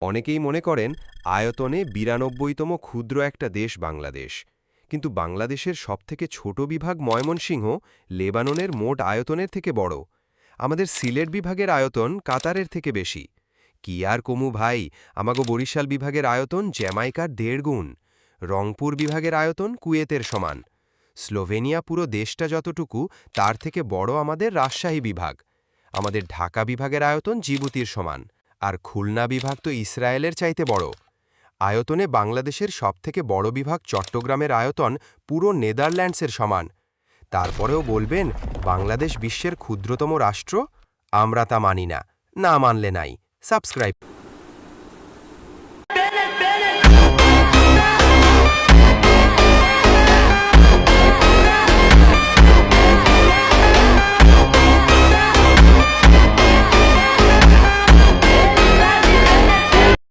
অনেকেই মনে করেন আয়তনে ৯২তম ক্ষুদ্র একটা দেশ বাংলাদেশ। কিন্তু বাংলাদেশের সবথেকে ছোট বিভাগ ময়মনসিংহ লেবাননের মোট আয়তনের থেকে বড়। আমাদের সিলেট বিভাগের আয়তন কাতারের থেকে বেশি। কি আর কমু ভাই, আমাগো বরিশাল বিভাগের আয়তন জ্যামাইকার ১.৫ গুণ। রংপুর বিভাগের আয়তন কুয়েতের সমান। স্লোভেনিয়া পুরো দেশটা যতটুকু, তার থেকে বড় আমাদের রাজশাহী বিভাগ। আমাদের ঢাকা বিভাগের আয়তন জিবুতির সমান। আর খুলনা বিভাগ তো ইসরায়েলের চাইতে বড়। আয়তনে বাংলাদেশের সবথেকে বড় বিভাগ চট্টগ্রামের আয়তন পুরো নেদারল্যান্ডসের সমান। তারপরেও বলবেন বাংলাদেশ বিশ্বের ক্ষুদ্রতম রাষ্ট্র? আমরা তা মানি না। না মানলে নাই। সাবস্ক্রাইব।